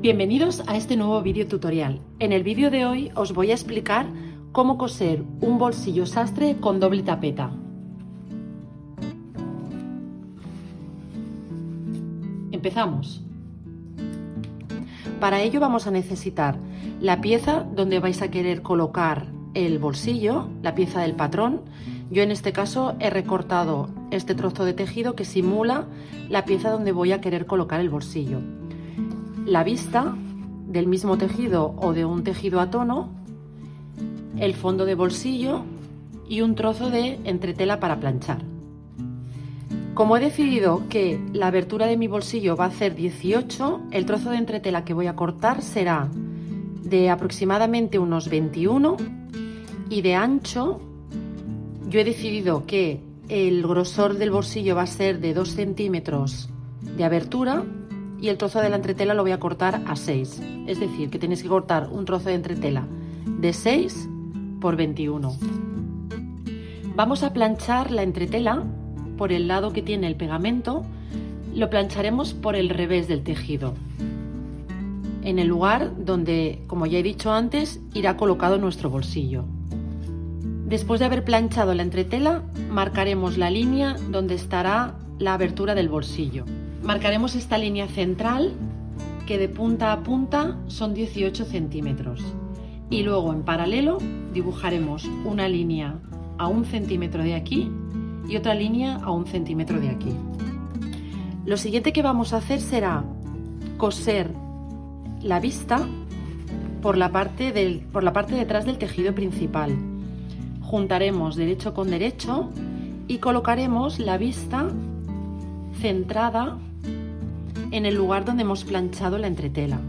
Bienvenidos a este nuevo vídeo tutorial. En el vídeo de hoy os voy a explicar cómo coser un bolsillo sastre con doble tapeta. Empezamos. Para ello vamos a necesitar la pieza donde vais a querer colocar el bolsillo, la pieza del patrón. Yo en este caso he recortado este trozo de tejido que simula la pieza donde voy a querer colocar el bolsillo. La vista del mismo tejido o de un tejido a tono, el fondo de bolsillo y un trozo de entretela para planchar. Como he decidido que la abertura de mi bolsillo va a ser 18, el trozo de entretela que voy a cortar será de aproximadamente unos 21 y de ancho yo he decidido que el grosor del bolsillo va a ser de 2 centímetros de abertura y el trozo de la entretela lo voy a cortar a 6. Es decir, que tenéis que cortar un trozo de entretela de 6 por 21. Vamos a planchar la entretela por el lado que tiene el pegamento. Lo plancharemos por el revés del tejido, en el lugar donde, como ya he dicho antes, irá colocado nuestro bolsillo. Después de haber planchado la entretela, marcaremos la línea donde estará la abertura del bolsillo. Marcaremos esta línea central que de punta a punta son 18 centímetros y luego en paralelo dibujaremos una línea a 1 centímetro de aquí y otra línea a 1 centímetro de aquí. Lo siguiente que vamos a hacer será coser la vista por la parte de atrás del tejido principal. Juntaremos derecho con derecho y colocaremos la vista centrada en el lugar donde hemos planchado la entretela.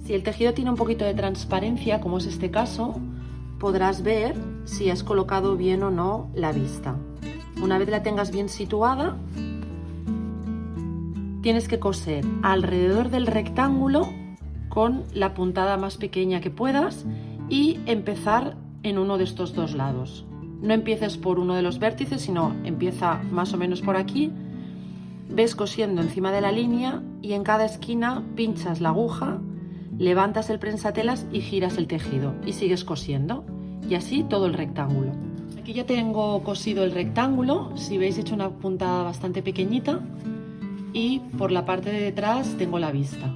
Si el tejido tiene un poquito de transparencia, como es este caso, podrás ver si has colocado bien o no la vista. Una vez la tengas bien situada, tienes que coser alrededor del rectángulo con la puntada más pequeña que puedas y empezar en uno de estos dos lados. No empieces por uno de los vértices, sino empieza más o menos por aquí. Ves cosiendo encima de la línea y en cada esquina pinchas la aguja, levantas el prensatelas y giras el tejido y sigues cosiendo, y así todo el rectángulo. Aquí ya tengo cosido el rectángulo. Si veis, he hecho una puntada bastante pequeñita y por la parte de detrás tengo la vista.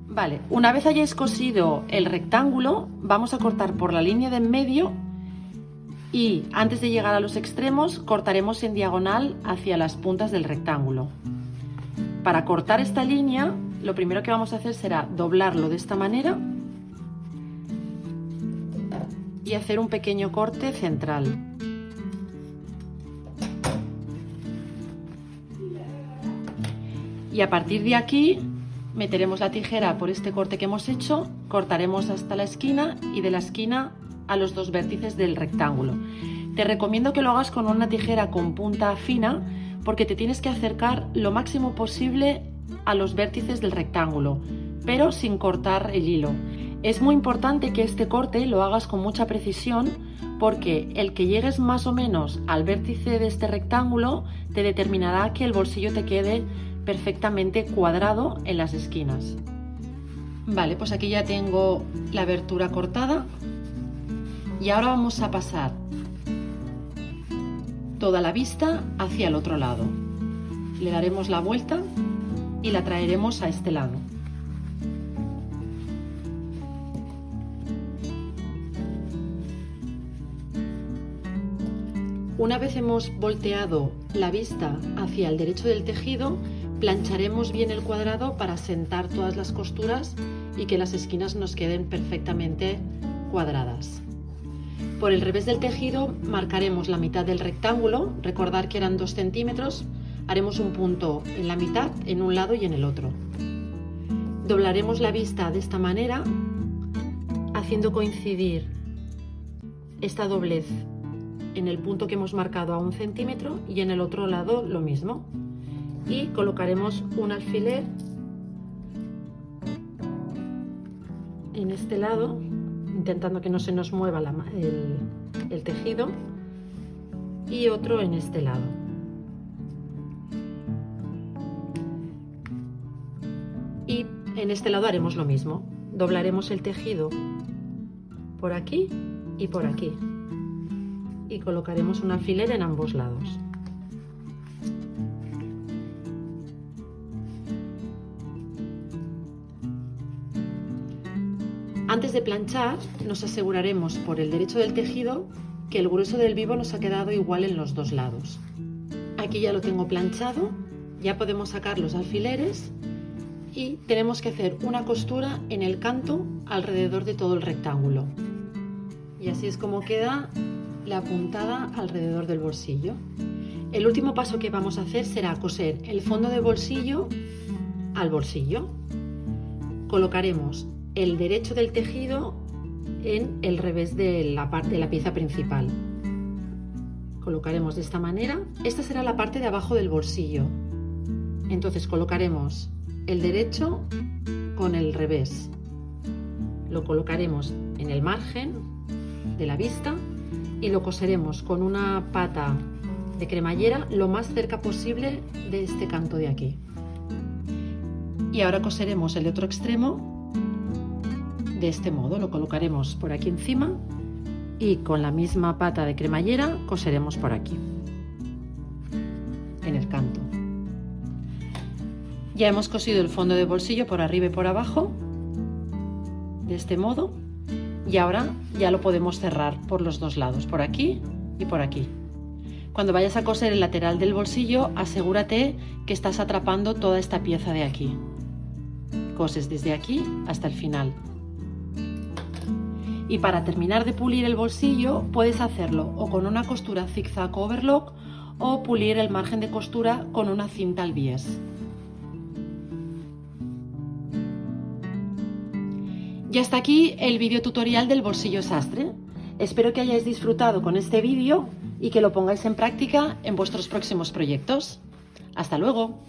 Vale, una vez hayáis cosido el rectángulo, vamos a cortar por la línea de en medio y antes de llegar a los extremos cortaremos en diagonal hacia las puntas del rectángulo. Para cortar esta línea, lo primero que vamos a hacer será doblarlo de esta manera y hacer un pequeño corte central. Y a partir de aquí meteremos la tijera por este corte que hemos hecho, cortaremos hasta la esquina y de la esquina a los dos vértices del rectángulo. Te recomiendo que lo hagas con una tijera con punta fina porque te tienes que acercar lo máximo posible a los vértices del rectángulo, pero sin cortar el hilo. Es muy importante que este corte lo hagas con mucha precisión porque el que llegues más o menos al vértice de este rectángulo te determinará que el bolsillo te quede perfectamente cuadrado en las esquinas. Vale, pues aquí ya tengo la abertura cortada y ahora vamos a pasar toda la vista hacia el otro lado. Le daremos la vuelta y la traeremos a este lado. Una vez hemos volteado la vista hacia el derecho del tejido, plancharemos bien el cuadrado para asentar todas las costuras y que las esquinas nos queden perfectamente cuadradas. Por el revés del tejido marcaremos la mitad del rectángulo. Recordar que eran 2 centímetros. Haremos un punto en la mitad, en un lado y en el otro. Doblaremos la vista de esta manera, haciendo coincidir esta doblez en el punto que hemos marcado a 1 centímetro y en el otro lado lo mismo. Y colocaremos un alfiler en este lado, intentando que no se nos mueva el tejido, y otro en este lado. Y en este lado haremos lo mismo. Doblaremos el tejido por aquí y por aquí. Y colocaremos un alfiler en ambos lados. Antes de planchar, nos aseguraremos por el derecho del tejido que el grueso del vivo nos ha quedado igual en los dos lados. Aquí ya lo tengo planchado, ya podemos sacar los alfileres y tenemos que hacer una costura en el canto alrededor de todo el rectángulo. Y así es como queda la puntada alrededor del bolsillo. El último paso que vamos a hacer será coser el fondo de bolsillo al bolsillo. Colocaremos el derecho del tejido en el revés de la pieza principal. Colocaremos de esta manera. Esta será la parte de abajo del bolsillo. Entonces colocaremos el derecho con el revés. Lo colocaremos en el margen de la vista y lo coseremos con una pata de cremallera lo más cerca posible de este canto de aquí. Y ahora coseremos el otro extremo de este modo. Lo colocaremos por aquí encima y con la misma pata de cremallera coseremos por aquí, en el canto. Ya hemos cosido el fondo de bolsillo por arriba y por abajo, de este modo, y ahora ya lo podemos cerrar por los dos lados, por aquí y por aquí. Cuando vayas a coser el lateral del bolsillo, asegúrate que estás atrapando toda esta pieza de aquí. Coses desde aquí hasta el final. Y para terminar de pulir el bolsillo, puedes hacerlo o con una costura zigzag overlock o pulir el margen de costura con una cinta al bies. Y hasta aquí el vídeo tutorial del bolsillo sastre. Espero que hayáis disfrutado con este vídeo y que lo pongáis en práctica en vuestros próximos proyectos. ¡Hasta luego!